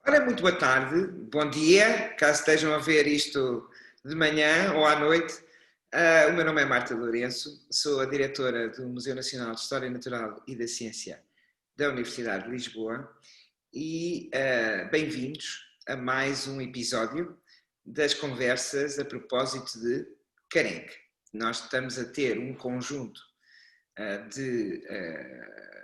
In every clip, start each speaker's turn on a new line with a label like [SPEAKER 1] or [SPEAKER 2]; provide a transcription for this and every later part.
[SPEAKER 1] Ora, muito boa tarde, bom dia, caso estejam a ver isto de manhã ou à noite. O meu nome é Marta Lourenço, sou a diretora do Museu Nacional de História Natural e da Ciência da Universidade de Lisboa e bem-vindos a mais um episódio das conversas a propósito de Carenque. Nós estamos a ter um conjunto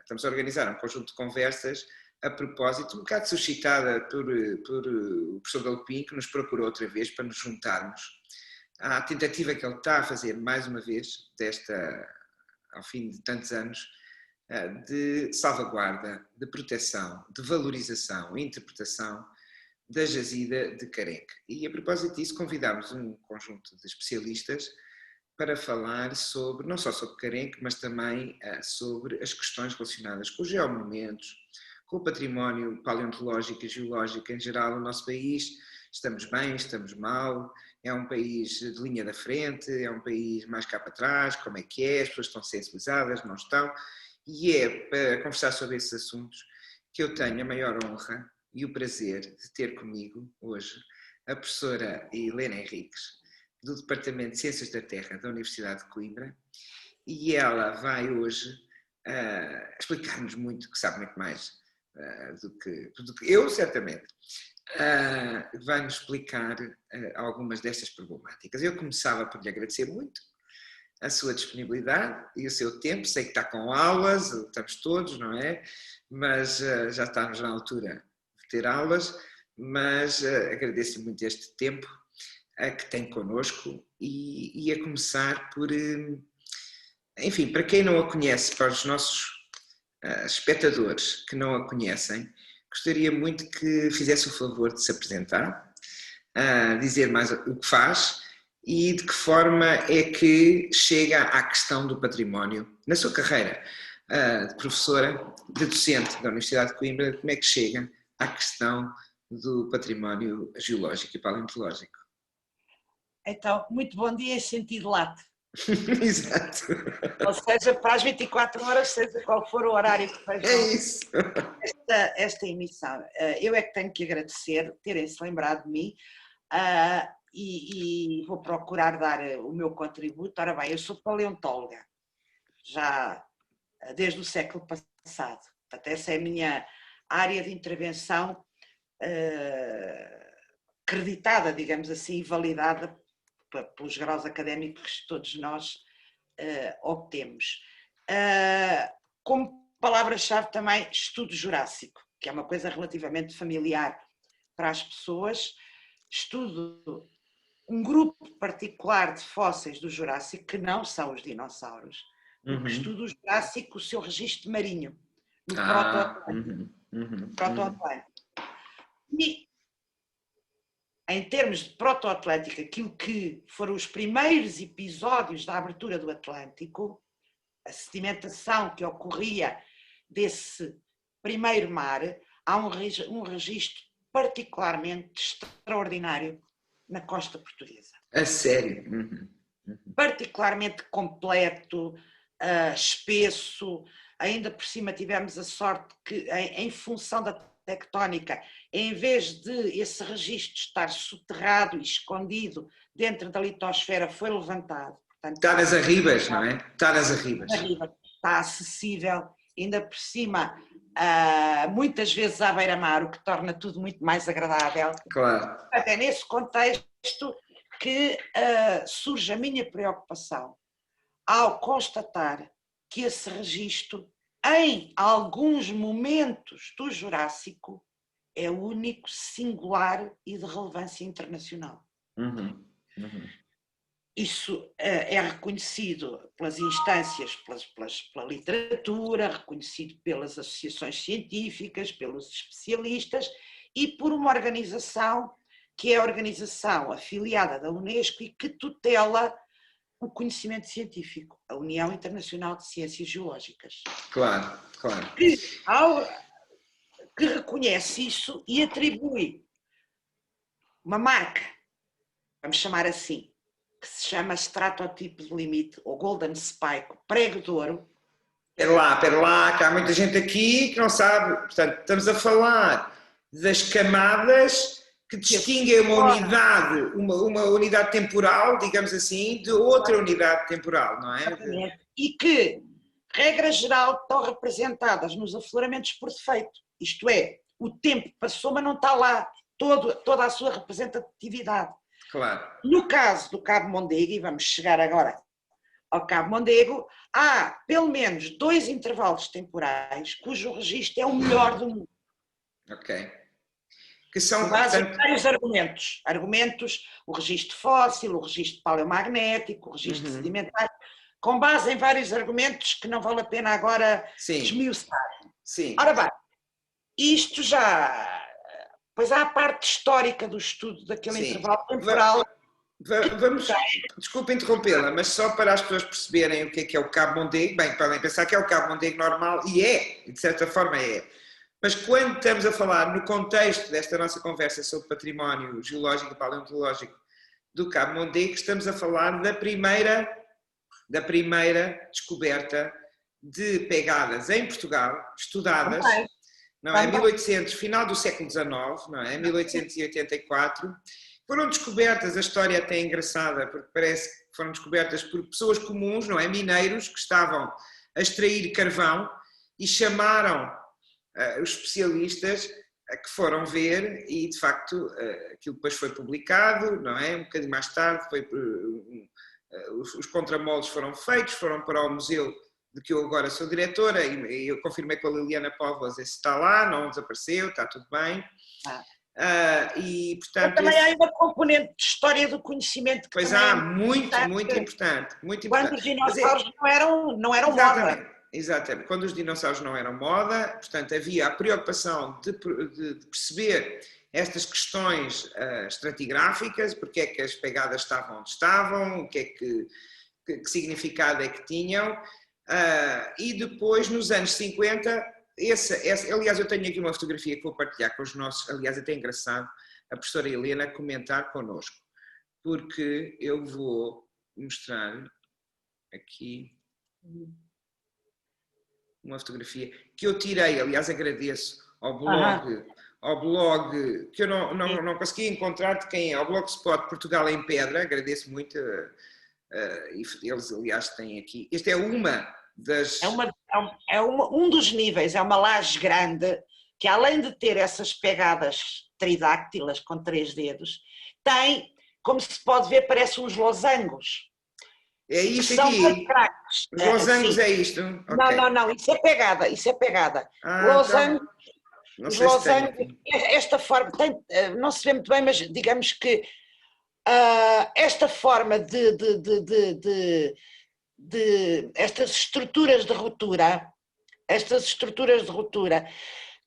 [SPEAKER 1] estamos a organizar um conjunto de conversas a propósito, um bocado suscitada por o professor Galopim, que nos procurou outra vez para nos juntarmos à tentativa que ele está a fazer mais uma vez, ao fim de tantos anos, de salvaguarda, de proteção, de valorização e interpretação da jazida de Carenque. E a propósito disso convidámos um conjunto de especialistas para falar sobre, não só sobre Carenque, mas também sobre as questões relacionadas com os geomonumentos, com o património paleontológico e geológico em geral no nosso país. Estamos bem, estamos mal, é um país de linha da frente, é um país mais cá para trás, como é que é, as pessoas estão sensibilizadas, não estão, e é para conversar sobre esses assuntos que eu tenho a maior honra e o prazer de ter comigo hoje a professora Helena Henriques, do Departamento de Ciências da Terra da Universidade de Coimbra, e ela vai hoje explicar-nos muito, que sabe muito mais do que eu, certamente. Vai-nos explicar algumas destas problemáticas. Eu começava por lhe agradecer muito a sua disponibilidade e o seu tempo. Sei que está com aulas, estamos todos, não é? Mas já estamos na altura de ter aulas, mas agradeço muito este tempo que tem connosco e a começar por, enfim, para quem não a conhece, para os nossos espectadores que não a conhecem, gostaria muito que fizesse o favor de se apresentar, dizer mais o que faz e de que forma é que chega à questão do património na sua carreira de professora, de docente da Universidade de Coimbra, como é que chega à questão do património geológico e paleontológico.
[SPEAKER 2] Então, muito bom dia em sentido lato.
[SPEAKER 1] Exato.
[SPEAKER 2] Ou seja, para as 24 horas, seja qual for o horário que
[SPEAKER 1] É
[SPEAKER 2] vejam
[SPEAKER 1] isso.
[SPEAKER 2] esta emissão. Eu é que tenho que agradecer terem-se lembrado de mim e vou procurar dar o meu contributo. Ora bem, eu sou paleontóloga, já desde o século passado. Portanto, essa é a minha área de intervenção acreditada, digamos assim, e validada pelos graus académicos que todos nós obtemos. Como palavra-chave também, estudo jurássico, que é uma coisa relativamente familiar para as pessoas. Estudo um grupo particular de fósseis do Jurássico, que não são os dinossauros, porque estudo o Jurássico, o seu registro marinho, no proto-atlântico. E, em termos de proto-atlântico, aquilo que foram os primeiros episódios da abertura do Atlântico, a sedimentação que ocorria desse primeiro mar, há um registro particularmente extraordinário na costa portuguesa.
[SPEAKER 1] A sério?
[SPEAKER 2] Particularmente completo, espesso, ainda por cima tivemos a sorte que, em função da tectónica, em vez de esse registro estar soterrado e escondido dentro da litosfera, foi levantado. Portanto,
[SPEAKER 1] está nas arribas, não é? Está nas arribas.
[SPEAKER 2] Está acessível, ainda por cima, muitas vezes à beira-mar, o que torna tudo muito mais agradável.
[SPEAKER 1] Claro.
[SPEAKER 2] É nesse contexto que surge a minha preocupação ao constatar que esse registro, em alguns momentos do Jurássico, é único, singular e de relevância internacional. Isso é reconhecido pelas instâncias, pela literatura, reconhecido pelas associações científicas, pelos especialistas e por uma organização que é a organização afiliada da Unesco e que tutela o conhecimento científico, a União Internacional de Ciências Geológicas.
[SPEAKER 1] Claro.
[SPEAKER 2] Que reconhece isso e atribui uma marca, vamos chamar assim, que se chama Stratotype de Limite, ou Golden Spike, prego de ouro.
[SPEAKER 1] Espera lá, que há muita gente aqui que não sabe. Portanto, estamos a falar das camadas que distinguem uma unidade temporal, digamos assim, de outra unidade temporal, não é?
[SPEAKER 2] Exatamente. E que, regra geral, estão representadas nos afloramentos por defeito. Isto é, o tempo passou, mas não está lá toda a sua representatividade.
[SPEAKER 1] Claro.
[SPEAKER 2] No caso do Cabo Mondego, e vamos chegar agora ao Cabo Mondego, há pelo menos 2 intervalos temporais cujo registro é o melhor do mundo.
[SPEAKER 1] Ok. Que são,
[SPEAKER 2] portanto, vários argumentos, o registro fóssil, o registro paleomagnético, o registro sedimentar, com base em vários argumentos que não vale a pena agora esmiuçar.
[SPEAKER 1] Sim.
[SPEAKER 2] Ora bem, isto já... Pois há a parte histórica do estudo daquele intervalo temporal.
[SPEAKER 1] Desculpe interrompê-la, mas só para as pessoas perceberem o que é o Cabo Mondego, bem, podem pensar que é o Cabo Mondego normal, e é, de certa forma é. Mas quando estamos a falar no contexto desta nossa conversa sobre património geológico e paleontológico do Cabo Mondego, estamos a falar da primeira descoberta de pegadas em Portugal, estudadas, não é? 1800, final do século XIX, não é? 1884. Foram descobertas, a história até é engraçada, porque parece que foram descobertas por pessoas comuns, não é? Mineiros que estavam a extrair carvão e chamaram os especialistas que foram ver e, de facto, aquilo depois foi publicado, não é? Um bocadinho mais tarde, os contramoldes foram feitos, foram para o museu de que eu agora sou diretora e eu confirmei com a Liliana Póvoas, esse está lá, não desapareceu, está tudo bem. E, portanto,
[SPEAKER 2] também há uma componente de história do conhecimento que
[SPEAKER 1] pois há, muito importante.
[SPEAKER 2] Quando os dinossauros não eram moda.
[SPEAKER 1] Exatamente, quando os dinossauros não eram moda, portanto havia a preocupação de perceber estas questões estratigráficas, porque é que as pegadas estavam onde estavam, que significado é que tinham, e depois nos anos 50, aliás eu tenho aqui uma fotografia que vou partilhar com os nossos, aliás até é engraçado, a professora Helena comentar connosco, porque eu vou mostrar aqui uma fotografia que eu tirei, aliás agradeço ao blog que eu não consegui encontrar de quem é, ao Blogspot Portugal em Pedra, agradeço muito, eles aliás têm aqui, esta é uma das...
[SPEAKER 2] um dos níveis, é uma laje grande, que além de ter essas pegadas tridáctilas com 3 dedos, tem, como se pode ver, parece uns losangos.
[SPEAKER 1] É isto aqui? Os losangos é isto?
[SPEAKER 2] Okay. Não, isso é pegada. Losangos,
[SPEAKER 1] não sei se tem.
[SPEAKER 2] Esta forma, não se vê muito bem, mas digamos que esta forma de estas estruturas de ruptura,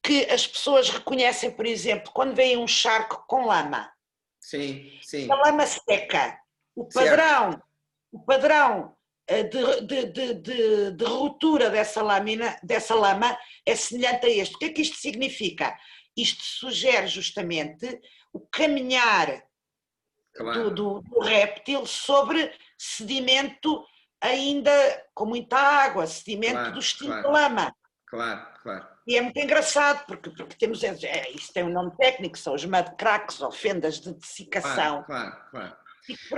[SPEAKER 2] que as pessoas reconhecem, por exemplo, quando veem um charco com lama.
[SPEAKER 1] Sim.
[SPEAKER 2] A lama seca. O padrão de ruptura dessa lama é semelhante a este. O que é que isto significa? Isto sugere justamente o caminhar do réptil sobre sedimento ainda com muita água, sedimento do estilo de lama.
[SPEAKER 1] Claro.
[SPEAKER 2] E é muito engraçado, porque temos, isso tem um nome técnico, são os mud cracks, ou fendas de desiccação.
[SPEAKER 1] Claro.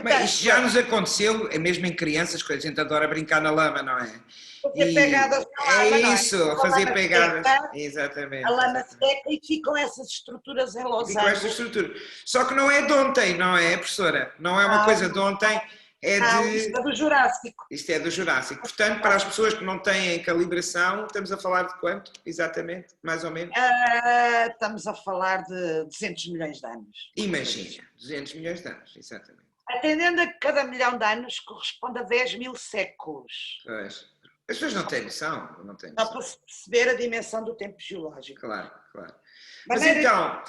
[SPEAKER 1] Mas isto já nos aconteceu, é mesmo em crianças, que a gente adora brincar na lama, não é?
[SPEAKER 2] Fazer pegadas na lama,
[SPEAKER 1] isso, fazer pegadas. Exatamente.
[SPEAKER 2] A lama seca e ficam essas estruturas em losango.
[SPEAKER 1] Ficam estas estruturas. Só que não é de ontem, não é, professora? Não é uma coisa de ontem.
[SPEAKER 2] Isto é do Jurássico.
[SPEAKER 1] Isto é do Jurássico. Portanto, para as pessoas que não têm calibração, estamos a falar de quanto, exatamente, mais ou menos?
[SPEAKER 2] Estamos a falar de 200 milhões de anos.
[SPEAKER 1] Imagina, 200 milhões de anos, exatamente.
[SPEAKER 2] Atendendo a que cada milhão de anos corresponde a 10 mil séculos.
[SPEAKER 1] Pois. As pessoas não têm noção.
[SPEAKER 2] Só para se perceber a dimensão do tempo geológico.
[SPEAKER 1] Claro. Mas então,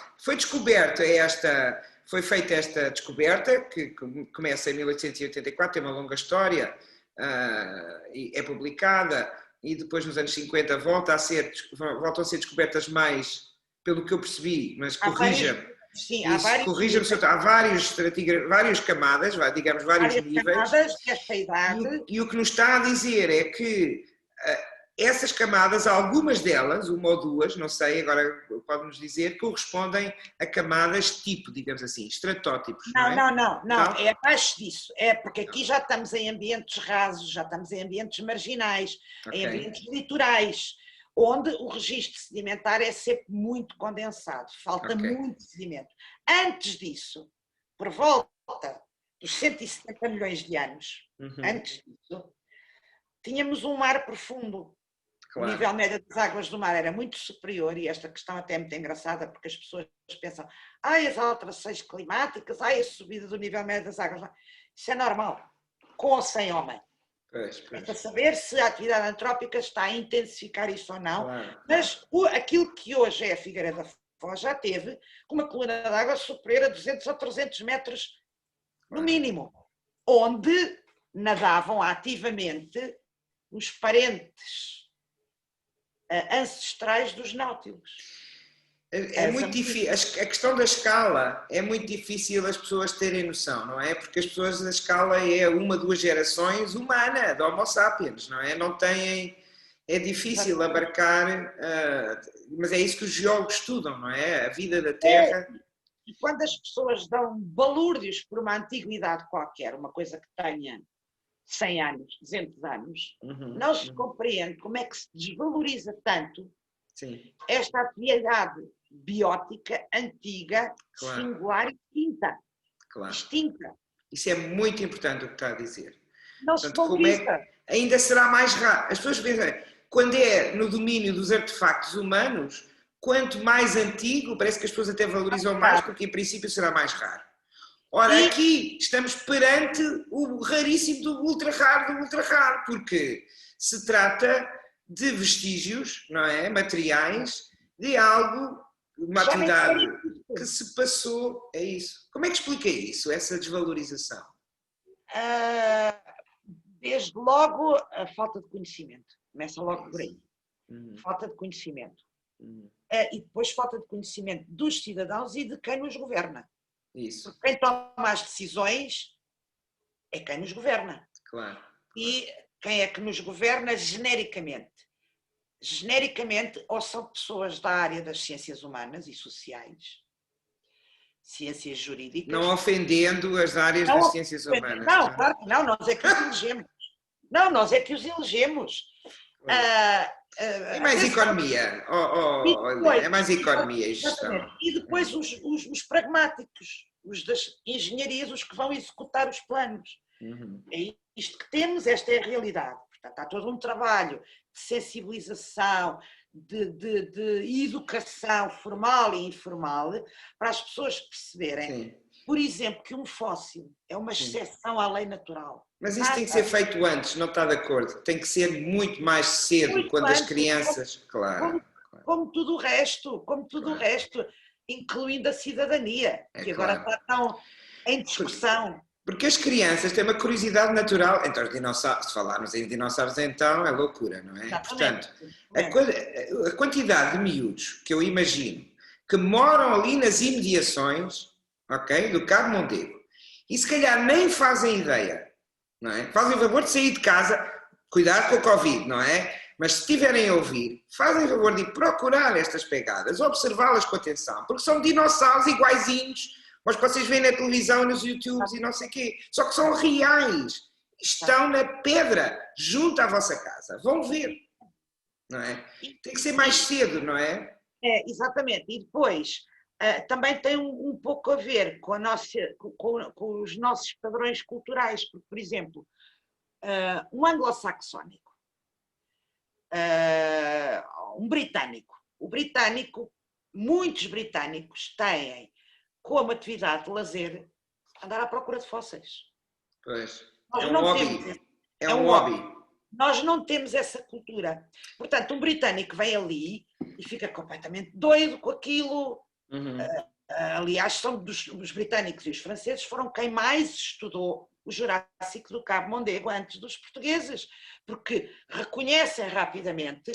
[SPEAKER 1] foi feita esta descoberta, que começa em 1884, tem uma longa história, e é publicada, e depois nos anos 50 voltam a ser descobertas mais, pelo que eu percebi, mas corrija-me.
[SPEAKER 2] Sim,
[SPEAKER 1] há várias camadas, digamos, vários níveis.
[SPEAKER 2] Camadas desta idade.
[SPEAKER 1] E o que nos está a dizer é que essas camadas, algumas delas, uma ou duas, não sei, agora pode-nos dizer, correspondem a camadas tipo, digamos assim, estratótipos, não é?
[SPEAKER 2] Não, é abaixo disso. É porque aqui já estamos em ambientes rasos, já estamos em ambientes marginais, em ambientes litorais, onde o registro sedimentar é sempre muito condensado, falta muito sedimento. Antes disso, por volta dos 170 milhões de anos, antes disso, tínhamos um mar profundo. Claro. O nível médio das águas do mar era muito superior, e esta questão até é muito engraçada, porque as pessoas pensam, as alterações climáticas, a subida do nível médio das águas do mar. Isso é normal, com ou sem homem. É para saber se a atividade antrópica está a intensificar isso ou não, mas aquilo que hoje é a Figueira da Foz já teve uma coluna de água superior a 200 ou 300 metros, no mínimo, onde nadavam ativamente os parentes ancestrais dos náutilos.
[SPEAKER 1] É muito difícil, a questão da escala é muito difícil as pessoas terem noção, não é? Porque as pessoas, a escala é uma, duas gerações humana, de Homo sapiens, não é? Não têm, é difícil abarcar, mas é isso que os geólogos estudam, não é? A vida da Terra.
[SPEAKER 2] E quando as pessoas dão balúrdios por uma antiguidade qualquer, uma coisa que tenha 100 anos, 200 anos, não se compreende como é que se desvaloriza tanto esta atividade biótica antiga, singular e distinta.
[SPEAKER 1] Isso é muito importante o que está a dizer.
[SPEAKER 2] Não se valoriza.
[SPEAKER 1] Ainda será mais raro. As pessoas pensam, quando é no domínio dos artefactos humanos, quanto mais antigo, parece que as pessoas até valorizam mais, porque em princípio será mais raro. Ora, aqui estamos perante o raríssimo do ultra raro, porque se trata de vestígios, não é? Materiais, de algo, uma atividade que se passou, é isso. Como é que explica isso, essa desvalorização?
[SPEAKER 2] Desde logo a falta de conhecimento, começa logo por aí. Falta de conhecimento. E depois falta de conhecimento dos cidadãos e de quem nos governa.
[SPEAKER 1] Isso.
[SPEAKER 2] Porque quem toma as decisões é quem nos governa.
[SPEAKER 1] Claro.
[SPEAKER 2] E quem é que nos governa genericamente? Genericamente, ou são pessoas da área das ciências humanas e sociais, ciências jurídicas...
[SPEAKER 1] Não ofendendo as áreas das ciências humanas.
[SPEAKER 2] Não, claro que não, nós é que os elegemos. Não, nós é que os elegemos.
[SPEAKER 1] É mais economia, é mais economia e gestão.
[SPEAKER 2] E depois os pragmáticos, os das engenharias, os que vão executar os planos. É isto que temos, esta é a realidade. Portanto, há todo um trabalho de sensibilização, de educação formal e informal, para as pessoas perceberem, por exemplo, que um fóssil é uma exceção à lei natural.
[SPEAKER 1] Mas isso tem que ser feito antes, não está de acordo? Tem que ser muito mais cedo, muito quando antes, as crianças...
[SPEAKER 2] Como tudo o resto, incluindo a cidadania, que agora está tão em discussão.
[SPEAKER 1] Porque as crianças têm uma curiosidade natural, então os dinossauros, se falarmos em dinossauros então é loucura, não é?
[SPEAKER 2] Exatamente.
[SPEAKER 1] Portanto, a quantidade de miúdos que eu imagino que moram ali nas imediações, ok, do Cabo Mondego, e se calhar nem fazem ideia, não é? Fazem o favor de sair de casa, cuidado com o Covid, não é? Mas se estiverem a ouvir, fazem o favor de procurar estas pegadas, observá-las com atenção, porque são dinossauros iguaizinhos, mas que vocês veem na televisão, nos YouTubes e não sei o quê, só que são reais, estão na pedra, junto à vossa casa, vão ver, não é? Tem que ser mais cedo, não é?
[SPEAKER 2] Exatamente, e depois também tem um pouco a ver com, com os nossos padrões culturais, porque, por exemplo, um anglo-saxónico, um britânico, muitos britânicos têm como atividade de lazer andar à procura de fósseis.
[SPEAKER 1] Pois, é um hobby.
[SPEAKER 2] Nós não temos essa cultura. Portanto, um britânico vem ali e fica completamente doido com aquilo. Aliás, são os britânicos e os franceses foram quem mais estudou o Jurássico do Cabo Mondego antes dos portugueses, porque reconhecem rapidamente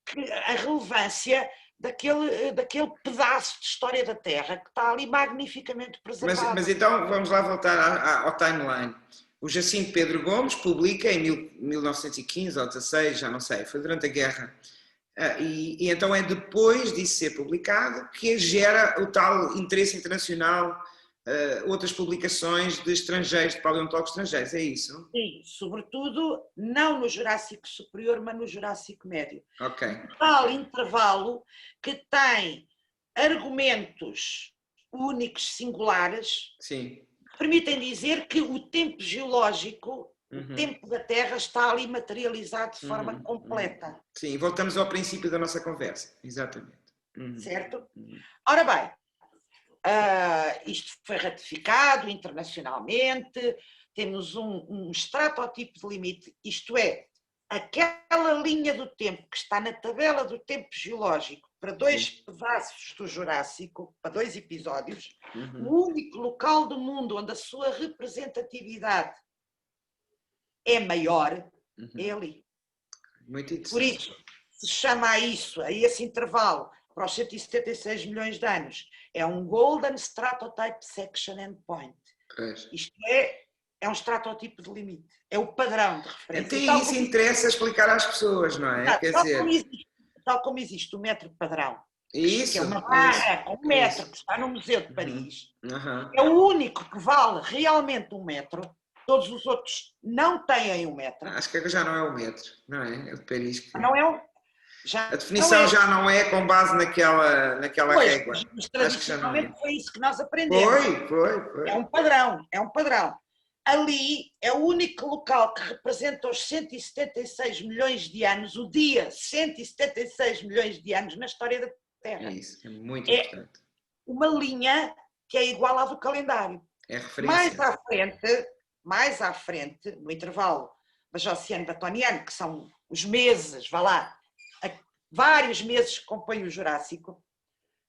[SPEAKER 2] que a relevância daquele pedaço de história da Terra que está ali magnificamente preservado.
[SPEAKER 1] Mas então vamos lá voltar ao timeline. O Jacinto Pedro Gomes publica em 1915 ou 16, já não sei, foi durante a guerra. E então é depois disso ser publicado que gera o tal interesse internacional, outras publicações de estrangeiros, de paleontólogos estrangeiros, é isso?
[SPEAKER 2] Sim, sobretudo não no Jurássico Superior, mas no Jurássico Médio.
[SPEAKER 1] Ok.
[SPEAKER 2] Tal intervalo que tem argumentos únicos, singulares,
[SPEAKER 1] Sim.
[SPEAKER 2] que permitem dizer que o tempo geológico, o tempo da Terra está ali materializado de forma completa.
[SPEAKER 1] Sim, voltamos ao princípio da nossa conversa, exatamente.
[SPEAKER 2] Certo? Ora bem, isto foi ratificado internacionalmente, temos um estratotipo de limite, isto é, aquela linha do tempo que está na tabela do tempo geológico para dois pedaços do Jurássico, para 2 episódios, o único local do mundo onde a sua representatividade é maior, é ali.
[SPEAKER 1] Muito interessante.
[SPEAKER 2] Por isso, se chama a isso, a esse intervalo, para os 176 milhões de anos, é um Golden Stratotype Section Endpoint. Isto é um estratotipo de limite, é o padrão de referência.
[SPEAKER 1] Então isso interessa explicar às pessoas, não é? Quer dizer...
[SPEAKER 2] Tal como existe o metro padrão,
[SPEAKER 1] isso,
[SPEAKER 2] que é uma barra com um metro que está no Museu de Paris, é o único que vale realmente 1 metro, todos os outros não têm 1 metro.
[SPEAKER 1] Acho que já não é o metro, não é? É o de Paris. Que...
[SPEAKER 2] Não é o...
[SPEAKER 1] a definição já não é com base naquela régua.
[SPEAKER 2] Mas tradicionalmente foi isso que nós aprendemos.
[SPEAKER 1] Foi.
[SPEAKER 2] É um padrão. Ali é o único local que representa os 176 milhões de anos, o dia 176 milhões de anos na história da Terra.
[SPEAKER 1] É isso, é muito importante.
[SPEAKER 2] Uma linha que é igual à do calendário.
[SPEAKER 1] É referência.
[SPEAKER 2] Mais à frente, no intervalo bajociano-batoniano, que são os meses, vá lá, vários meses que compõem o Jurássico,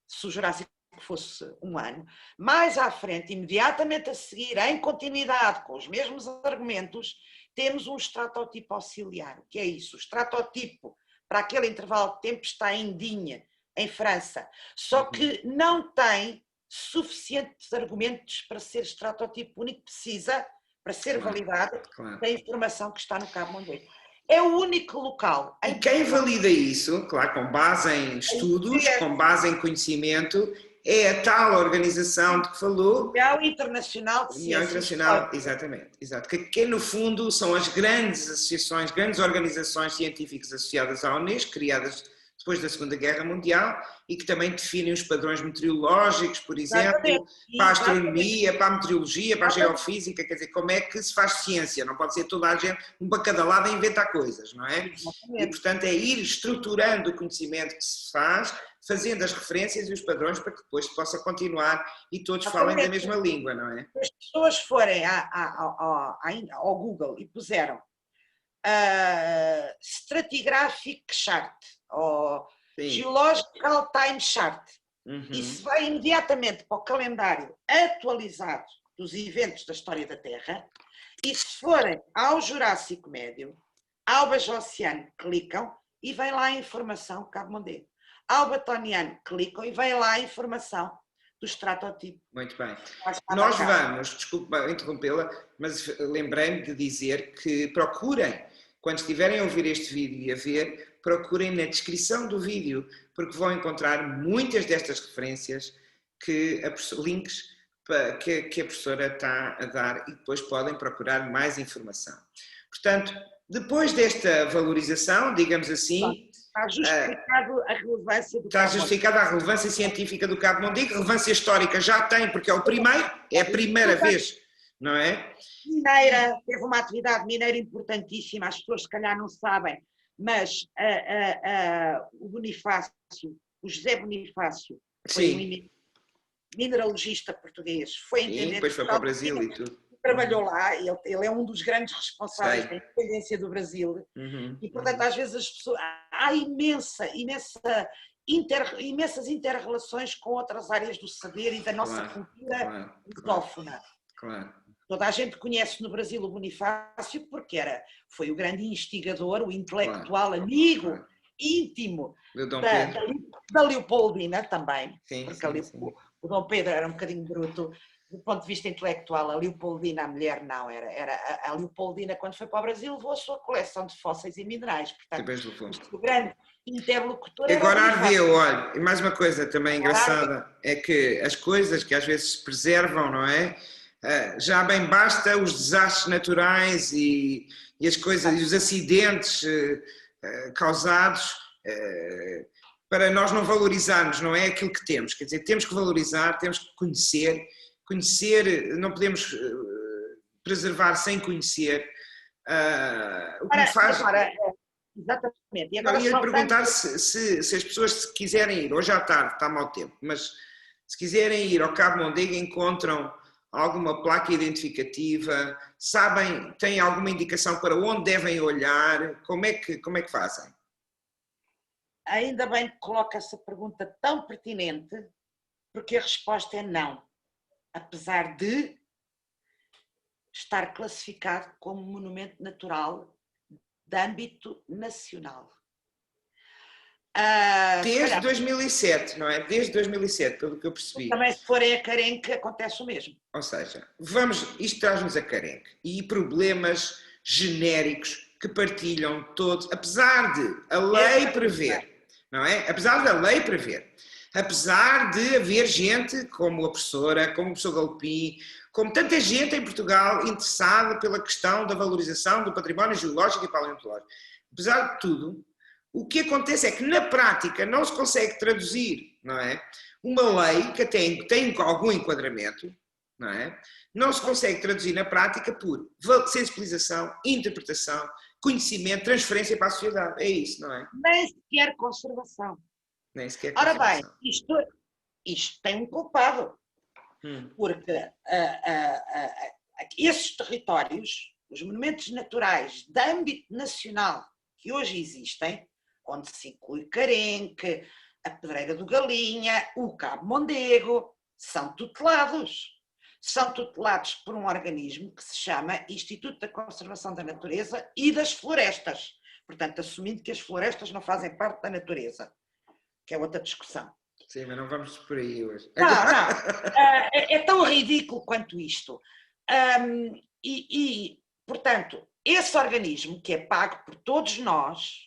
[SPEAKER 2] se o Jurássico fosse 1 ano, mais à frente, imediatamente a seguir, em continuidade com os mesmos argumentos, temos um estratotipo auxiliar. O que é isso? O estratotipo para aquele intervalo de tempo está em Digne, em França, só que não tem suficientes argumentos para ser estratotipo único, precisa, para ser validado, da informação que está no Cabo Mondego. É o único local.
[SPEAKER 1] E quem valida isso, claro, com base em estudos, com base em conhecimento, é a tal organização de que falou.
[SPEAKER 2] União Internacional de Ciências.
[SPEAKER 1] União Internacional, exatamente. Exato. Que no fundo são as grandes associações, grandes organizações científicas associadas à Unesco, criadas depois da Segunda Guerra Mundial, e que também definem os padrões meteorológicos, por exemplo, para a astronomia, para a meteorologia, para a geofísica, quer dizer, como é que se faz ciência, não pode ser toda a gente, um para cada lado, a inventar coisas, não é? E, portanto, é ir estruturando o conhecimento que se faz, fazendo as referências e os padrões para que depois se possa continuar e todos falem da mesma língua, não é?
[SPEAKER 2] Se as pessoas forem ao Google e puseram Stratigraphic Chart, ou Geological Time Chart. Isso vai imediatamente para o calendário atualizado dos eventos da história da Terra, e se forem ao Jurássico Médio, ao Bajociano, clicam e vem lá a informação Cabo Mondego. Ao Batoniano, clicam e vem lá a informação do estratotipo.
[SPEAKER 1] Muito bem. Nós vamos, desculpa interrompê-la, mas lembrei-me de dizer que procurem, quando estiverem a ouvir este vídeo e a ver, procurem na descrição do vídeo, porque vão encontrar muitas destas referências, links que a professora está a dar, e depois podem procurar mais informação. Portanto, depois desta valorização, digamos assim...
[SPEAKER 2] Está justificado a relevância do
[SPEAKER 1] Está justificada a relevância científica do Cabo Mondego, relevância histórica já tem, porque é o primeiro, é a primeira vez, não é?
[SPEAKER 2] Mineira, teve uma atividade mineira importantíssima, as pessoas se calhar não sabem, mas o Bonifácio, o José Bonifácio, foi um mineralogista português, foi entender...
[SPEAKER 1] depois foi para o Brasil e tudo.
[SPEAKER 2] Trabalhou lá, ele é um dos grandes responsáveis da independência do Brasil, e portanto às vezes as pessoas, há imensas inter-relações com outras áreas do saber e da nossa cultura lusófona. Toda a gente conhece no Brasil o Bonifácio porque foi o grande instigador, o intelectual amigo íntimo da Leopoldina também,
[SPEAKER 1] Sim,
[SPEAKER 2] porque
[SPEAKER 1] sim.
[SPEAKER 2] o Dom Pedro era um bocadinho bruto do ponto de vista intelectual. A Leopoldina, a mulher, não, era a Leopoldina, quando foi para o Brasil, levou a sua coleção de fósseis e minerais, portanto, o seu grande interlocutor
[SPEAKER 1] E
[SPEAKER 2] era o
[SPEAKER 1] agora
[SPEAKER 2] Bonifácio.
[SPEAKER 1] ardeu, olha, e mais uma coisa também
[SPEAKER 2] Agora
[SPEAKER 1] engraçada é que as coisas que às vezes se preservam, não é? Já bem basta os desastres naturais e as coisas e os acidentes causados para nós não valorizarmos, não é aquilo que temos. Quer dizer, temos que valorizar, temos que conhecer, não podemos preservar sem conhecer. O que me faz.
[SPEAKER 2] Exatamente. E
[SPEAKER 1] Não,
[SPEAKER 2] agora
[SPEAKER 1] ia lhe
[SPEAKER 2] saltando.
[SPEAKER 1] perguntar se as pessoas se quiserem ir, hoje à tarde está mau tempo, mas se quiserem ir ao Cabo Mondego encontram alguma placa identificativa, sabem, têm alguma indicação para onde devem olhar, como é que fazem?
[SPEAKER 2] Ainda bem que coloca essa pergunta tão pertinente, porque a resposta é não, apesar de estar classificado como monumento natural de âmbito nacional.
[SPEAKER 1] Desde 2007, não é? Desde 2007, pelo que eu percebi.
[SPEAKER 2] Também se forem a Carenque acontece o mesmo.
[SPEAKER 1] Ou seja, isto traz-nos a Carenque e problemas genéricos que partilham todos, apesar de a lei prever, não é? Apesar da lei prever, apesar de haver gente como a professora, como o professor Galopim, como tanta gente em Portugal interessada pela questão da valorização do património geológico e paleontológico. Apesar de tudo, o que acontece é que na prática não se consegue traduzir, não é? Uma lei que até tem algum enquadramento, não é? Não se consegue traduzir na prática por sensibilização, interpretação, conhecimento, transferência para a sociedade. É isso, não é?
[SPEAKER 2] Nem sequer conservação.
[SPEAKER 1] Nem sequer
[SPEAKER 2] conservação. Ora bem, isto tem um culpado. Porque esses territórios, os monumentos naturais de âmbito nacional que hoje existem, onde se inclui Carenque, a Pedreira do Galinha, o Cabo Mondego, são tutelados. São tutelados por um organismo que se chama Instituto da Conservação da Natureza e das Florestas. Portanto, assumindo que as florestas não fazem parte da natureza, que é outra discussão.
[SPEAKER 1] Sim, mas não vamos por aí hoje.
[SPEAKER 2] Não. É tão ridículo quanto isto. Portanto, esse organismo que é pago por todos nós,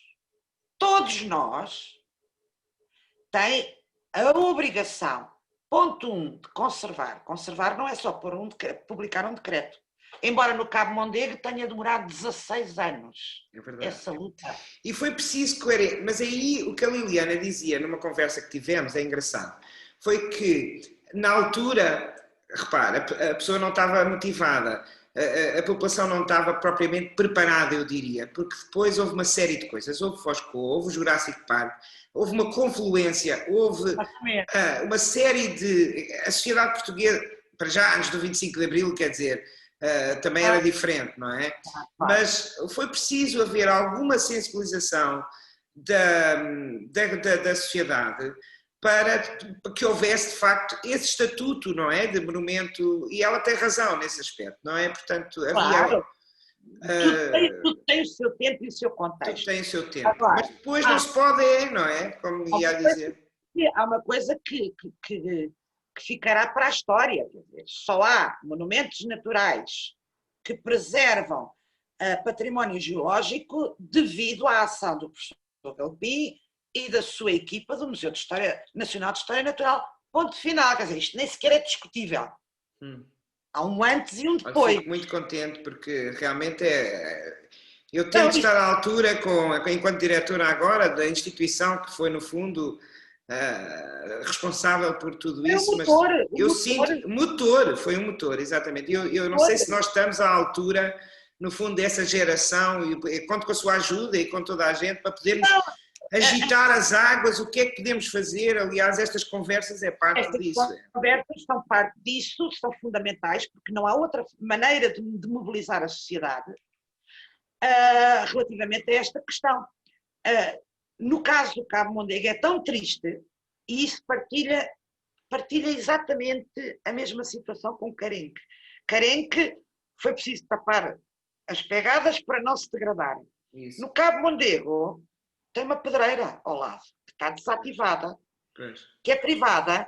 [SPEAKER 2] tem a obrigação, ponto 1, de conservar. Conservar não é só publicar um decreto. Embora no Cabo Mondego tenha demorado 16 anos essa luta.
[SPEAKER 1] E foi preciso coerente. Mas aí o que a Liliana dizia numa conversa que tivemos, é engraçado, foi que na altura, repara, a pessoa não estava motivada, a população não estava propriamente preparada, eu diria, porque depois houve uma série de coisas. Houve Fosco, houve o Jurassic Park, houve uma confluência, houve uma série de... A sociedade portuguesa, para já antes do 25 de Abril, quer dizer... também era diferente, não é? Mas foi preciso haver alguma sensibilização da sociedade para que houvesse, de facto, esse estatuto, não é? De monumento, e ela tem razão nesse aspecto, não é? Portanto, havia...
[SPEAKER 2] Tudo tem o seu tempo e o seu contexto.
[SPEAKER 1] Tudo tem o seu tempo. Mas depois não se pode, não é? Como ia dizer.
[SPEAKER 2] Há uma coisa que ficará para a história. Quer dizer, só há monumentos naturais que preservam património geológico devido à ação do professor Galopim e da sua equipa do Museu Nacional de História Natural. Ponto final. Quer dizer, isto nem sequer é discutível. Há um antes e um depois.
[SPEAKER 1] Fico muito contente porque realmente eu tenho de estar à altura, enquanto diretora agora, da instituição que foi, no fundo... responsável por tudo isso, mas eu sinto foi um motor, exatamente. Eu não sei se nós estamos à altura, no fundo, dessa geração, e conto com a sua ajuda e com toda a gente para podermos agitar as águas. O que é que podemos fazer? Aliás, estas conversas é parte disso.
[SPEAKER 2] Estas conversas são parte disso, são fundamentais, porque não há outra maneira de mobilizar a sociedade relativamente a esta questão. No caso do Cabo Mondego é tão triste, e isso partilha exatamente a mesma situação com Carenque. Carenque foi preciso tapar as pegadas para não se degradar. Isso. No Cabo Mondego tem uma pedreira ao lado, que está desativada,
[SPEAKER 1] Pois,
[SPEAKER 2] que é privada,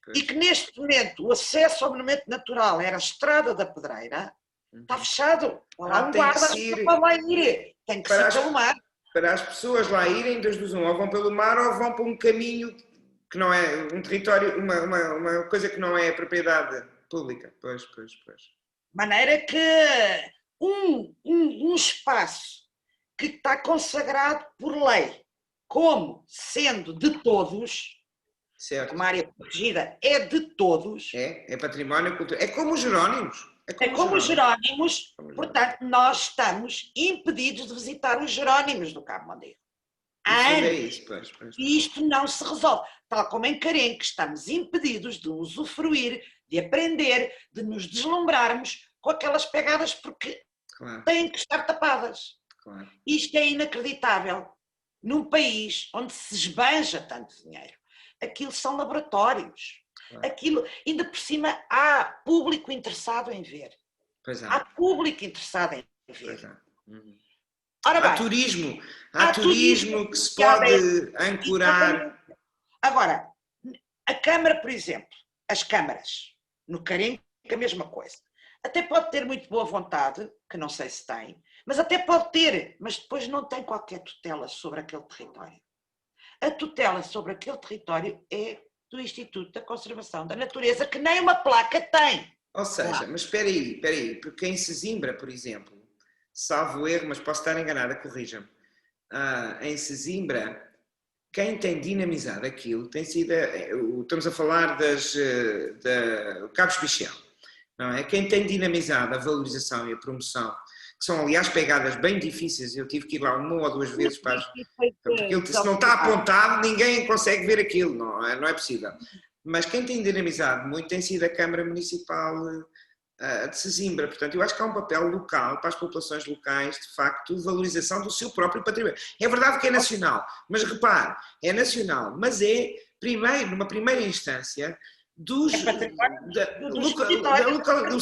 [SPEAKER 1] pois.
[SPEAKER 2] e que neste momento o acesso ao monumento natural era a Estrada da Pedreira, está fechado. Está lá um
[SPEAKER 1] Tem que
[SPEAKER 2] guarda, não pode
[SPEAKER 1] ser,
[SPEAKER 2] lá ir. Tem que
[SPEAKER 1] para
[SPEAKER 2] ser
[SPEAKER 1] as,
[SPEAKER 2] pelo mar.
[SPEAKER 1] para as pessoas lá irem, das duas uma, ou vão pelo mar ou vão para um caminho que não é um território, uma coisa que não é propriedade pública. Pois, pois, pois.
[SPEAKER 2] De maneira que um espaço que está consagrado por lei como sendo de todos,
[SPEAKER 1] Certo.
[SPEAKER 2] uma área protegida é de todos.
[SPEAKER 1] É património cultural. É como os Jerónimos.
[SPEAKER 2] É como os Jerónimos, portanto, nós estamos impedidos de visitar os Jerónimos do Cabo Mondego. Há anos.
[SPEAKER 1] Pois, pois.
[SPEAKER 2] E isto não se resolve. Tal como em Carenque, estamos impedidos de usufruir, de aprender, de nos deslumbrarmos com aquelas pegadas porque têm que estar tapadas.
[SPEAKER 1] Claro.
[SPEAKER 2] Isto é inacreditável. Num país onde se esbanja tanto dinheiro. Aquilo são laboratórios. Claro. Aquilo, ainda por cima, há público interessado em ver.
[SPEAKER 1] Pois há.
[SPEAKER 2] Há público interessado em ver.
[SPEAKER 1] Pois há.
[SPEAKER 2] Ora bem,
[SPEAKER 1] há turismo que se pode ancorar.
[SPEAKER 2] Agora, a Câmara, por exemplo, as câmaras, no Carenque, a mesma coisa. Até pode ter muito boa vontade, que não sei se tem, mas até pode ter, mas depois não tem qualquer tutela sobre aquele território. A tutela sobre aquele território é do Instituto da Conservação da Natureza, que nem uma placa tem.
[SPEAKER 1] Ou seja, mas espera aí, porque em Sesimbra, por exemplo, salvo erro, mas posso estar enganada, corrija-me, em Sesimbra, quem tem dinamizado aquilo tem sido, estamos a falar do Cabo Bichel, não é? Quem tem dinamizado a valorização e a promoção, que são aliás pegadas bem difíceis, eu tive que ir lá uma ou duas vezes para porque se não está apontado ninguém consegue ver aquilo, não é possível. Mas quem tem dinamizado muito tem sido a Câmara Municipal de Sesimbra, portanto eu acho que há um papel local para as populações locais, de facto, de valorização do seu próprio património. É verdade que é nacional, mas repare, é nacional, mas é primeiro, numa primeira instância, do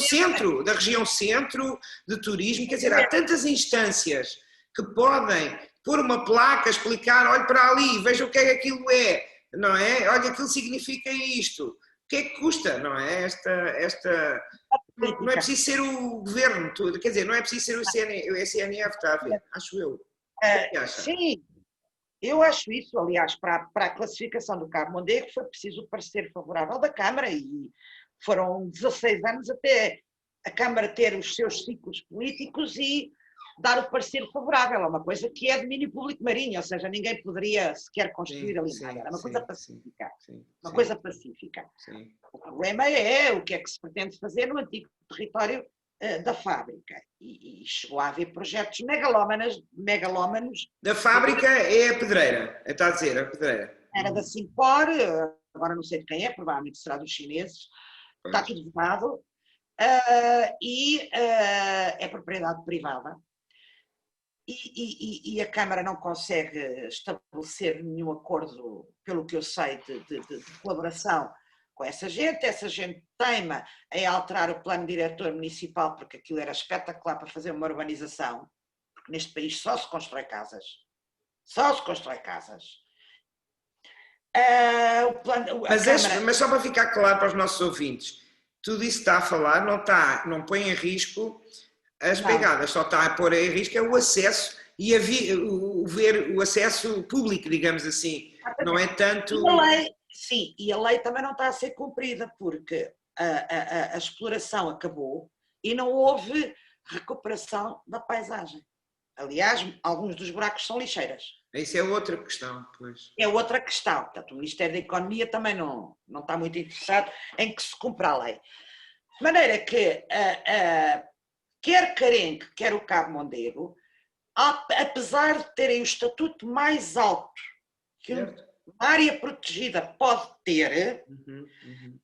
[SPEAKER 1] centro, da região centro, de turismo, quer dizer, há tantas instâncias que podem pôr uma placa, explicar, olhe para ali, veja o que é que aquilo é, não é? Olha, aquilo significa isto. O que é que custa, não é? Não é preciso ser o governo, quer dizer, não é preciso ser o SNF, está a ver, acho eu. O que é que acha?
[SPEAKER 2] Sim, eu acho isso, aliás, para a classificação do Cabo Mondego foi preciso o parecer favorável da Câmara e foram 16 anos até a Câmara ter os seus ciclos políticos e dar o parecer favorável, é uma coisa que é domínio público marinho, ou seja, ninguém poderia sequer construir ali nada, era uma coisa pacífica. Coisa pacífica. O problema é o que é que se pretende fazer no antigo território da fábrica. E chegou a haver projetos megalómanos.
[SPEAKER 1] Da fábrica é a Pedreira, está a dizer, a Pedreira.
[SPEAKER 2] Era da Simpor, agora não sei de quem é, provavelmente será dos chineses, está tudo vedado, e é propriedade privada. E a Câmara não consegue estabelecer nenhum acordo, pelo que eu sei, de colaboração com essa gente teima em alterar o plano diretor municipal, porque aquilo era espetacular para fazer uma urbanização, porque neste país só se constrói casas. Só se constrói casas.
[SPEAKER 1] Mas só para ficar claro para os nossos ouvintes, tudo isso está a falar, não põe em risco as pegadas, só está a pôr em risco é o acesso e ver o acesso público, digamos assim. Não é tanto...
[SPEAKER 2] Sim, e a lei também não está a ser cumprida, porque a exploração acabou e não houve recuperação da paisagem. Aliás, alguns dos buracos são lixeiras.
[SPEAKER 1] Isso é outra questão, pois.
[SPEAKER 2] É outra questão. Portanto, o Ministério da Economia também não está muito interessado em que se cumpra a lei. De maneira que, quer Carenque, quer o Cabo Mondego, apesar de terem o estatuto mais alto que uma área protegida pode ter,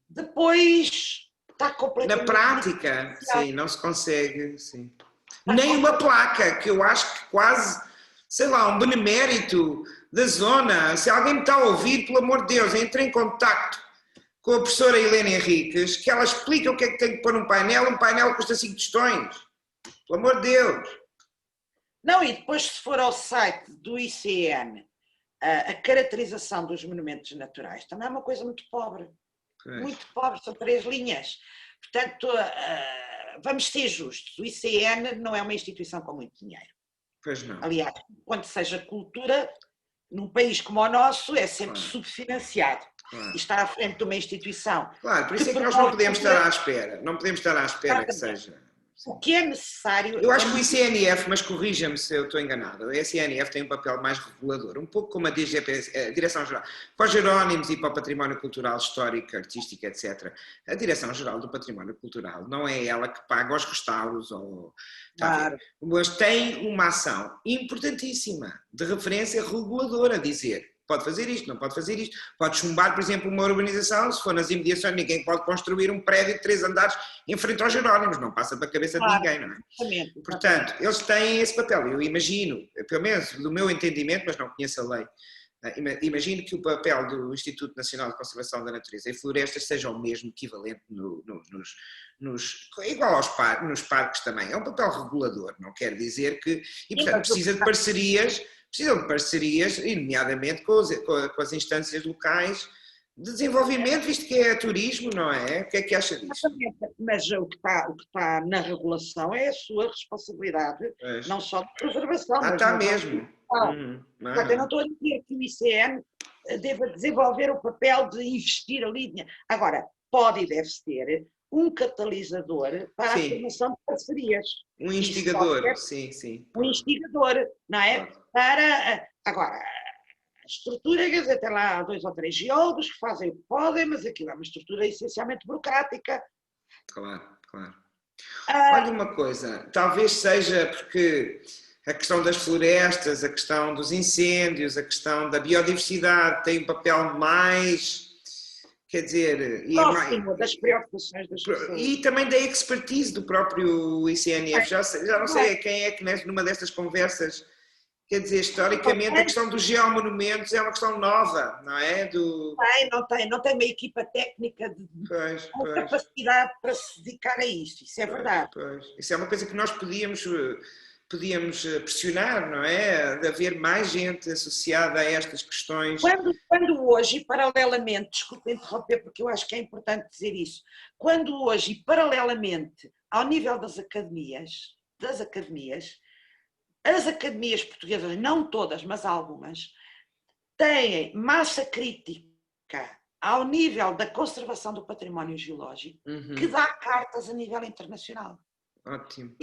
[SPEAKER 2] depois está completamente...
[SPEAKER 1] Na prática, sim, não se consegue, sim. Nem uma placa, que eu acho que quase, sei lá, um benemérito da zona. Se alguém me está a ouvir, pelo amor de Deus, entre em contacto com a professora Helena Henriques, que ela explica o que é que tem que pôr num painel custa 5 tostões. Pelo amor de Deus.
[SPEAKER 2] Não, e depois se for ao site do ICN, a caracterização dos monumentos naturais também é uma coisa muito pobre. Muito pobre, são 3 linhas. Portanto, vamos ser justos, o ICN não é uma instituição com muito dinheiro.
[SPEAKER 1] Pois não.
[SPEAKER 2] Aliás, quando seja cultura, num país como o nosso, é sempre subfinanciado. E está à frente de uma instituição.
[SPEAKER 1] Claro, por isso é que nós não podemos estar à espera. Não podemos estar à espera que seja.
[SPEAKER 2] O que é necessário...
[SPEAKER 1] Eu acho que o ICNF, mas corrija-me se eu estou enganado, o ICNF tem um papel mais regulador, um pouco como a DGPS, a Direção-Geral. Para os Jerónimos e para o Património Cultural, Histórico, Artístico, etc., a Direção-Geral do Património Cultural não é ela que paga os restauros,
[SPEAKER 2] Claro.
[SPEAKER 1] Mas tem uma ação importantíssima de referência reguladora, a dizer... Pode fazer isto, não pode fazer isto. Pode chumbar, por exemplo, uma urbanização, se for nas imediações, ninguém pode construir um prédio de 3 andares em frente aos Jerónimos, não passa pela cabeça de ninguém, não é?
[SPEAKER 2] Exatamente.
[SPEAKER 1] Portanto, eles têm esse papel. Eu imagino, pelo menos do meu entendimento, mas não conheço a lei, imagino que o papel do Instituto Nacional de Conservação da Natureza e Florestas seja o mesmo, equivalente igual nos parques também. É um papel regulador, não quer dizer que... E, portanto, precisam de parcerias, e nomeadamente com as instâncias locais de desenvolvimento, visto que é turismo, não é? O que é que acha disso?
[SPEAKER 2] Mas o que está na regulação é a sua responsabilidade, não só de preservação.
[SPEAKER 1] Está mesmo.
[SPEAKER 2] Eu não estou a dizer que o ICN deva desenvolver o papel de investir ali. Agora, pode e deve ser um catalisador para a formação de parcerias.
[SPEAKER 1] Um instigador, sim.
[SPEAKER 2] Um instigador, não é? Agora, a estrutura, quer dizer, tem lá 2 ou 3 geólogos que fazem o que podem, mas aquilo é uma estrutura essencialmente burocrática.
[SPEAKER 1] Claro. Olha uma coisa, talvez seja porque a questão das florestas, a questão dos incêndios, a questão da biodiversidade tem um papel mais... Quer dizer,
[SPEAKER 2] próximo das preocupações das pessoas.
[SPEAKER 1] E também da expertise do próprio ICNF. Já não sei quem é que numa destas conversas, quer dizer, historicamente a questão dos geomonumentos é uma questão nova, não é?
[SPEAKER 2] Não tem uma equipa técnica com capacidade para se dedicar a isso, isso é verdade.
[SPEAKER 1] Isso é uma coisa que nós podíamos pressionar, não é? De haver mais gente associada a estas questões.
[SPEAKER 2] Quando hoje, paralelamente, desculpe interromper porque eu acho que é importante dizer isso, quando hoje, paralelamente, ao nível das academias, as academias portuguesas, não todas, mas algumas, têm massa crítica ao nível da conservação do património geológico, que dá cartas a nível internacional.
[SPEAKER 1] Ótimo.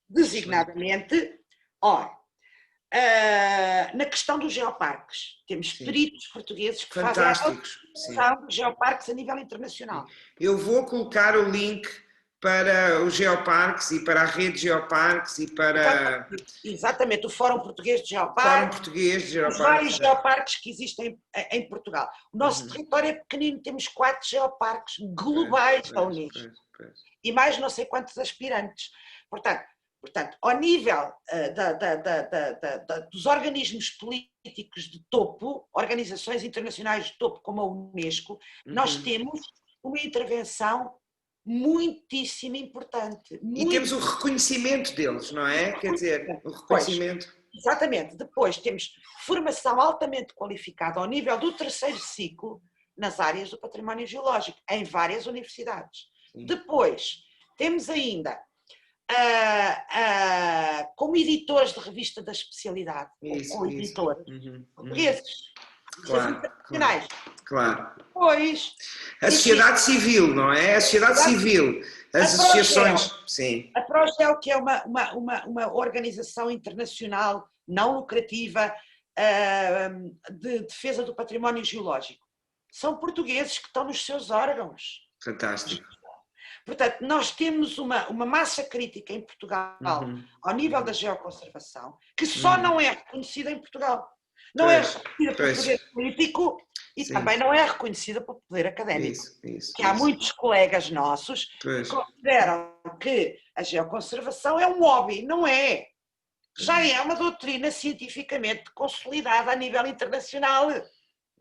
[SPEAKER 2] Designadamente, na questão dos geoparques, temos peritos portugueses que fazem a questão dos geoparques a nível internacional.
[SPEAKER 1] Eu vou colocar o link para os geoparques e para a rede de geoparques e para...
[SPEAKER 2] Exatamente, o Fórum Português de Geoparques, os vários geoparques que existem em Portugal. O nosso território é pequenino, temos 4 geoparques globais ao nível. E mais não sei quantos aspirantes. Portanto, ao nível dos organismos políticos de topo, organizações internacionais de topo como a Unesco, nós temos uma intervenção muitíssimo importante.
[SPEAKER 1] E temos o reconhecimento deles, não é? Quer dizer, o reconhecimento.
[SPEAKER 2] Exatamente. Depois temos formação altamente qualificada ao nível do 3º ciclo nas áreas do património geológico, em várias universidades. Depois temos ainda... como editores de revista da especialidade, ou editores portugueses, internacionais.
[SPEAKER 1] Claro.
[SPEAKER 2] Pois,
[SPEAKER 1] a sociedade civil, não é? A sociedade civil, as associações. Sim.
[SPEAKER 2] A Progel, que é uma organização internacional não lucrativa de defesa do património geológico. São portugueses que estão nos seus órgãos.
[SPEAKER 1] Fantástico.
[SPEAKER 2] Portanto, nós temos uma massa crítica em Portugal, ao nível da geoconservação, que só não é reconhecida em Portugal. Não é reconhecida pelo poder político e também não é reconhecida pelo poder académico. Há muitos colegas nossos que consideram que a geoconservação é um hobby. Não é. Já é uma doutrina cientificamente consolidada a nível internacional.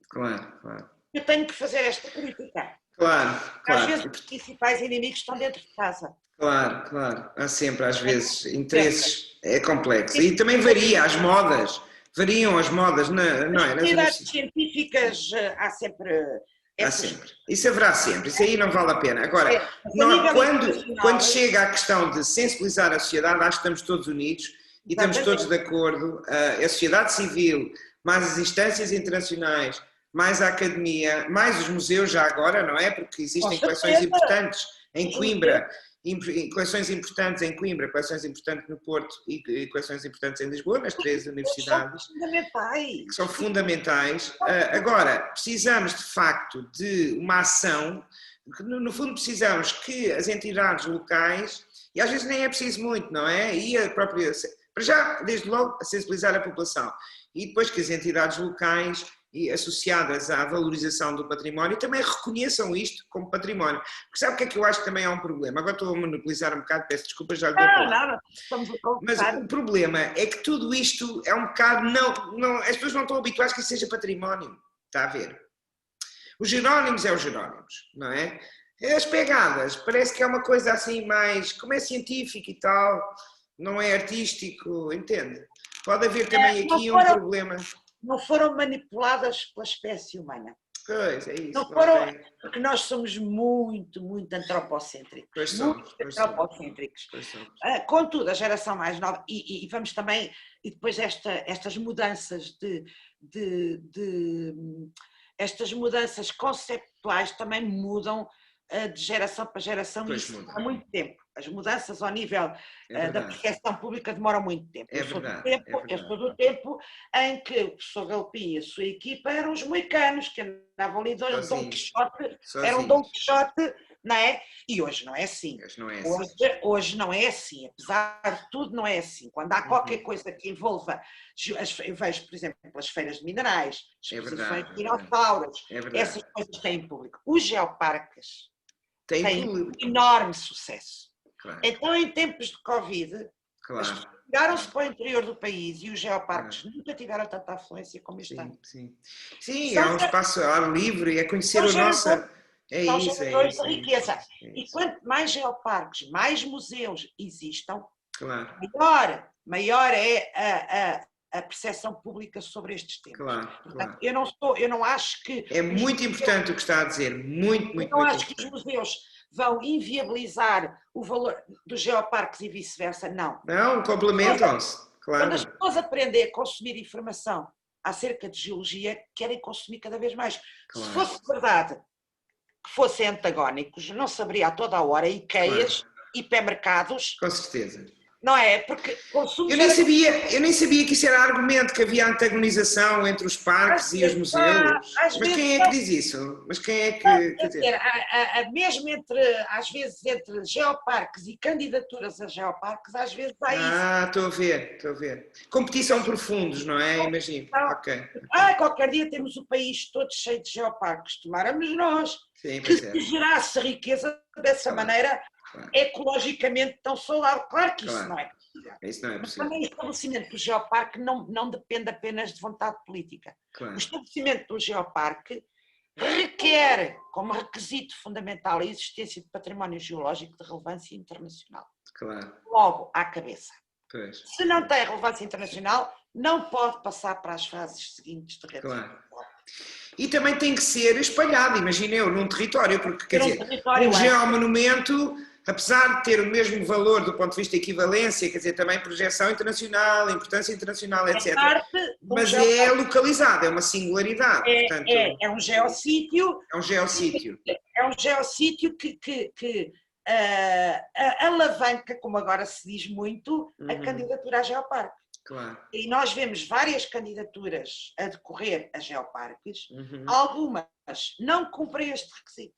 [SPEAKER 1] Claro.
[SPEAKER 2] Eu tenho que fazer esta crítica.
[SPEAKER 1] Claro.
[SPEAKER 2] Às vezes os principais inimigos estão dentro de casa.
[SPEAKER 1] Claro. Há sempre, às vezes, interesses. É complexo. E também varia as modas. variam as modas, não é?
[SPEAKER 2] Nas comunidades científicas há sempre...
[SPEAKER 1] Há sempre. Isso haverá sempre, isso aí não vale a pena. Agora, quando chega à questão de sensibilizar a sociedade, acho que estamos todos unidos e estamos todos de acordo. A sociedade civil, mais as instâncias internacionais, mais a academia, mais os museus já agora, não é? Porque existem coleções importantes em Coimbra, coleções importantes em Coimbra, coleções importantes no Porto e coleções importantes em Lisboa, nas três universidades. Que são fundamentais. Agora, precisamos de facto de uma ação, no fundo precisamos que as entidades locais, e às vezes nem é preciso muito, não é? E a própria, para já, desde logo, a sensibilizar a população. E depois que as entidades locais e associadas à valorização do património também reconheçam isto como património. Porque sabe o que é que eu acho que também é um problema? Agora estou a monopolizar um bocado, peço desculpas, já lhe dou
[SPEAKER 2] Não, estamos a colocar.
[SPEAKER 1] Mas o problema é que tudo isto é um bocado, as pessoas não estão habituadas que isso seja património, está a ver? Os Jerónimos é os Jerónimos, não é? As pegadas, parece que é uma coisa assim mais, como é científico e tal, não é artístico, entende? Pode haver também aqui um problema.
[SPEAKER 2] Não foram manipuladas pela espécie humana.
[SPEAKER 1] Pois, é isso.
[SPEAKER 2] Não foram, porque nós somos muito antropocêntricos.
[SPEAKER 1] Pois somos.
[SPEAKER 2] Contudo, a geração mais nova, e vamos também, e depois estas mudanças estas mudanças conceptuais também mudam de geração para geração e isso há muito tempo. As mudanças ao nível da percepção pública demoram muito tempo. Eu sou do tempo em que o professor Galpim e a sua equipa eram os moicanos, que andavam ali Dom Quixote, era um Dom Quixote, não é? E hoje não é assim. Hoje não é assim, apesar de tudo não é assim. Quando há qualquer coisa que envolva, eu vejo, por exemplo, as feiras de minerais, exposições de dinossauros, essas coisas têm público. Os geoparques têm um enorme sucesso.
[SPEAKER 1] Claro.
[SPEAKER 2] Então, em tempos de Covid, as pessoas viraram-se para o interior do país e os geoparques nunca tiveram tanta afluência como este ano.
[SPEAKER 1] Sim, é um espaço ao ar livre, é conhecer o nosso... É isso.
[SPEAKER 2] Riqueza. E quanto mais geoparques, mais museus existam,
[SPEAKER 1] claro.
[SPEAKER 2] maior é a percepção pública sobre estes temas.
[SPEAKER 1] Claro.
[SPEAKER 2] Eu não acho que...
[SPEAKER 1] É muito importante o que está a dizer, muito
[SPEAKER 2] Eu não acho que os museus vão inviabilizar o valor dos geoparques e vice-versa, não.
[SPEAKER 1] Não, complementam-se, claro.
[SPEAKER 2] Quando as pessoas aprendem a consumir informação acerca de geologia, querem consumir cada vez mais. Claro. Se fosse verdade que fossem antagónicos, não se abriria a toda a hora IKEAs, hipermercados.
[SPEAKER 1] Com certeza.
[SPEAKER 2] Não é? Porque consumo...
[SPEAKER 1] Eu nem sabia que isso era argumento, que havia antagonização entre os parques e os museus. Mas quem é que diz isso? Mas quem é que...
[SPEAKER 2] Mesmo às vezes entre geoparques e candidaturas a geoparques, às vezes há isso.
[SPEAKER 1] Estou a ver. Competição por fundos, não é? Imagino. Ok.
[SPEAKER 2] Qualquer dia temos o país todo cheio de geoparques. Tomáramos nós.
[SPEAKER 1] Sim,
[SPEAKER 2] que se gerasse riqueza dessa maneira... ecologicamente tão saudável. Claro que isso não é possível.
[SPEAKER 1] Isso não é possível.
[SPEAKER 2] Mas também o estabelecimento do geoparque não depende apenas de vontade política.
[SPEAKER 1] Claro.
[SPEAKER 2] O estabelecimento do geoparque requer, como requisito fundamental, a existência de património geológico de relevância internacional.
[SPEAKER 1] Claro.
[SPEAKER 2] Logo, à cabeça.
[SPEAKER 1] Pois.
[SPEAKER 2] Se não tem relevância internacional, não pode passar para as fases seguintes de rede.
[SPEAKER 1] Claro. E também tem que ser espalhado, imagina eu, num território, porque quer dizer, um geomonumento, apesar de ter o mesmo valor do ponto de vista de equivalência, quer dizer, também projeção internacional, importância internacional, etc. Mas é localizado, é uma singularidade. Portanto,
[SPEAKER 2] é um geossítio.
[SPEAKER 1] É um geossítio.
[SPEAKER 2] É um geossítio que alavanca, como agora se diz muito, a candidatura a geoparque.
[SPEAKER 1] Claro.
[SPEAKER 2] E nós vemos várias candidaturas a decorrer a geoparques, algumas não cumprem este requisito.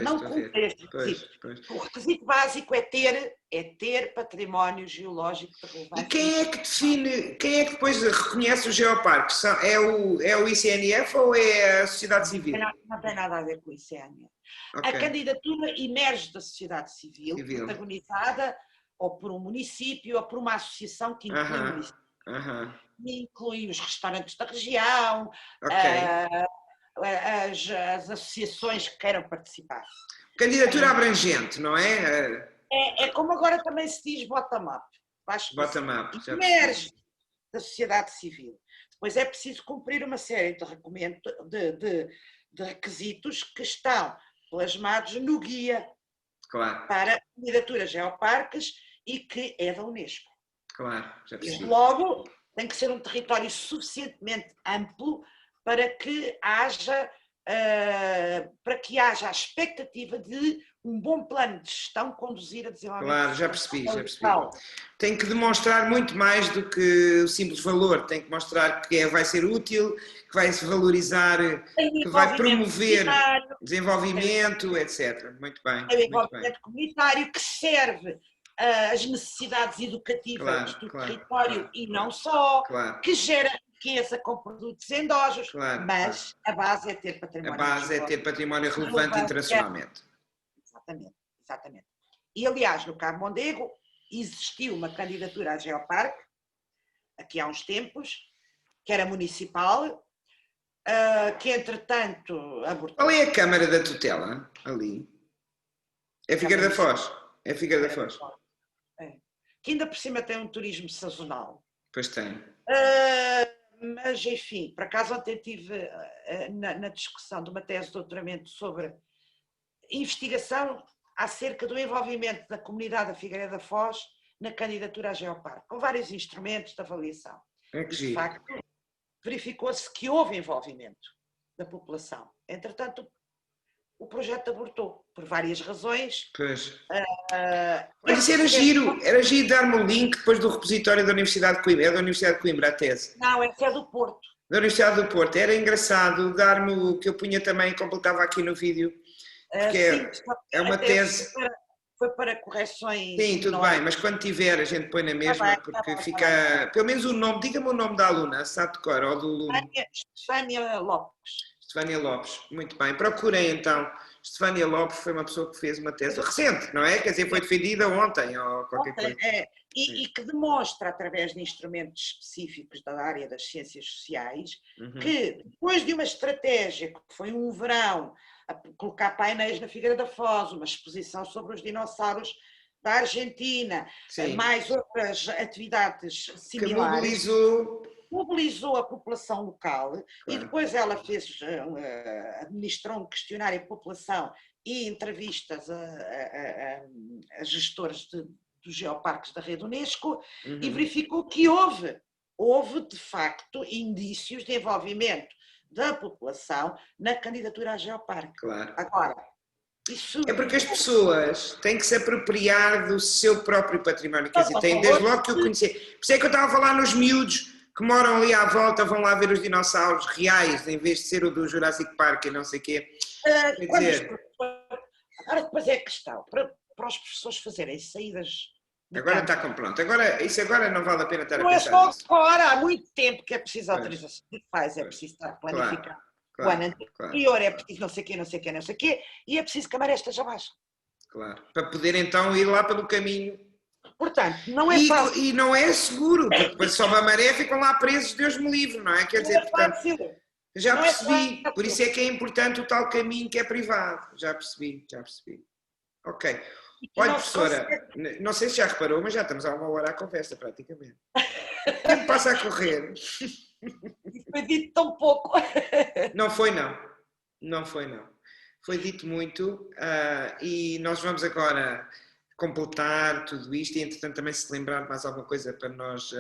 [SPEAKER 2] Não cumprem este requisito. O requisito básico é ter património geológico de relevância.
[SPEAKER 1] E quem é que define, quem é que depois reconhece os geoparques? É o ICNF ou é a sociedade civil?
[SPEAKER 2] Não tem nada a ver com o ICNF. Okay. A candidatura emerge da sociedade civil. Protagonizada ou por um município, ou por uma associação que inclui o município. E inclui os restaurantes da região, as associações que queiram participar.
[SPEAKER 1] Candidatura abrangente, não é?
[SPEAKER 2] É como agora também se diz bottom-up.
[SPEAKER 1] Bottom-up.
[SPEAKER 2] Emerge da sociedade civil. Depois é preciso cumprir uma série de requisitos que estão plasmados no guia para candidaturas geoparques e que é da Unesco.
[SPEAKER 1] Claro, já percebi.
[SPEAKER 2] E logo tem que ser um território suficientemente amplo para que haja a expectativa de um bom plano de gestão conduzir a desenvolvimento.
[SPEAKER 1] Claro, já percebi. Tem que demonstrar muito mais do que o simples valor, tem que mostrar que vai ser útil, que vai se valorizar, que vai promover desenvolvimento, etc. Muito bem.
[SPEAKER 2] É o envolvimento comunitário que serve às necessidades educativas do território e não só, que gera riqueza com produtos endógenos, mas a base é ter património.
[SPEAKER 1] A base é ter património relevante internacionalmente.
[SPEAKER 2] Exatamente. E, aliás, no Cabo Mondego existiu uma candidatura à Geoparque, aqui há uns tempos, que era municipal, que, entretanto, abortou.
[SPEAKER 1] Qual é a Câmara da Tutela? Ali. É Figueira da Foz. É Figueira da Foz.
[SPEAKER 2] Que ainda por cima tem um turismo sazonal.
[SPEAKER 1] Pois tem.
[SPEAKER 2] Mas, enfim, por acaso ontem estive na discussão de uma tese de doutoramento sobre investigação acerca do envolvimento da comunidade da Figueira da Foz na candidatura à Geoparque, com vários instrumentos de avaliação. De facto, verificou-se que houve envolvimento da população. Entretanto, o projeto abortou, por várias razões.
[SPEAKER 1] Pois. Mas isso era giro dar-me o link depois do repositório da Universidade de Coimbra. É da Universidade de Coimbra a tese?
[SPEAKER 2] Não, é do Porto.
[SPEAKER 1] Da Universidade do Porto. Era engraçado dar-me o que eu punha também, completava aqui no vídeo. Porque é uma tese...
[SPEAKER 2] Foi para correções...
[SPEAKER 1] Sim, tudo bem, mas quando tiver a gente põe na mesma, porque fica... Pelo menos o nome, diga-me o nome da aluna, sabe de cor, ou do aluno.
[SPEAKER 2] Estefânia Lopes.
[SPEAKER 1] Estefânia Lopes, muito bem. Procurem então. Estefânia Lopes foi uma pessoa que fez uma tese recente, não é? Quer dizer, foi defendida ontem ou qualquer coisa.
[SPEAKER 2] E que demonstra, através de instrumentos específicos da área das ciências sociais, que depois de uma estratégia que foi um verão, a colocar painéis na Figueira da Foz, uma exposição sobre os dinossauros da Argentina, mais outras atividades similares.
[SPEAKER 1] Que
[SPEAKER 2] mobilizou a população local e depois ela administrou um questionário à população e entrevistas a gestores dos geoparques da rede Unesco e verificou que houve de facto indícios de envolvimento da população na candidatura à geoparque.
[SPEAKER 1] Claro.
[SPEAKER 2] Agora, isso...
[SPEAKER 1] É porque as pessoas têm que se apropriar do seu próprio património, quer dizer, têm desde logo que o conhecer. Por isso é que eu estava a falar nos miúdos que moram ali à volta, vão lá ver os dinossauros reais, em vez de ser o do Jurassic Park e não sei o quê. Quer dizer...
[SPEAKER 2] Agora depois é a questão, para os professores fazerem saídas...
[SPEAKER 1] Agora está com pronto. Isso agora não vale a pena estar a pensar
[SPEAKER 2] Não é
[SPEAKER 1] nisso.
[SPEAKER 2] só agora, há muito tempo que é preciso autorização de faz, é preciso estar planificado. O ano anterior é preciso não sei o quê, e é preciso que a maré esteja baixa.
[SPEAKER 1] Claro, para poder então ir lá pelo caminho.
[SPEAKER 2] Portanto, não é fácil.
[SPEAKER 1] E não é seguro, porque depois sobe a maré e ficam lá presos, Deus me livre, não é? Quer dizer, portanto, já percebi, por isso é que é importante o tal caminho que é privado. Já percebi. Ok. Olha, professora, não sei se já reparou, mas já estamos há uma hora à conversa, praticamente. O tempo passa a correr.
[SPEAKER 2] Foi dito tão pouco.
[SPEAKER 1] Não foi, não. Foi dito muito e nós vamos agora completar tudo isto e, entretanto, também se lembrar de mais alguma coisa para nós.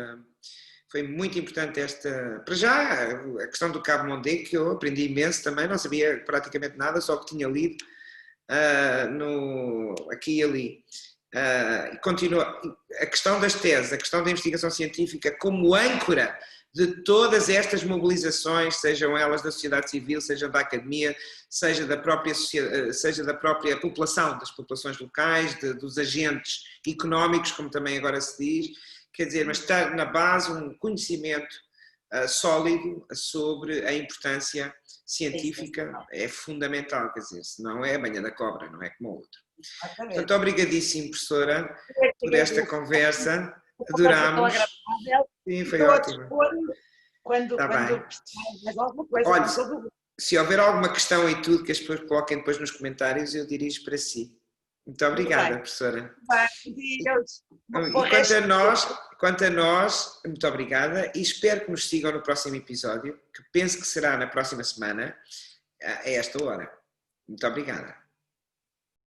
[SPEAKER 1] Foi muito importante para já, a questão do Cabo Mondego, que eu aprendi imenso também, não sabia praticamente nada, só que tinha lido aqui e ali. E continua a questão das teses, a questão da investigação científica como âncora de todas estas mobilizações, sejam elas da sociedade civil, sejam da academia, seja da própria população, das populações locais, dos agentes económicos, como também agora se diz, quer dizer, mas estar na base um conhecimento sólido sobre a importância científica é fundamental, quer dizer, senão é a banha da cobra, não é como a outra. Portanto, obrigadíssimo, professora, por esta conversa, adorámos. Sim, foi ótimo.
[SPEAKER 2] Quando precisarmos mais alguma coisa.
[SPEAKER 1] Olha, se houver alguma questão e tudo que as pessoas coloquem depois nos comentários, eu dirijo para si. Muito obrigada, professora.
[SPEAKER 2] Bem, Deus.
[SPEAKER 1] E quanto a nós, muito obrigada e espero que nos sigam no próximo episódio, que penso que será na próxima semana, a esta hora. Muito obrigada.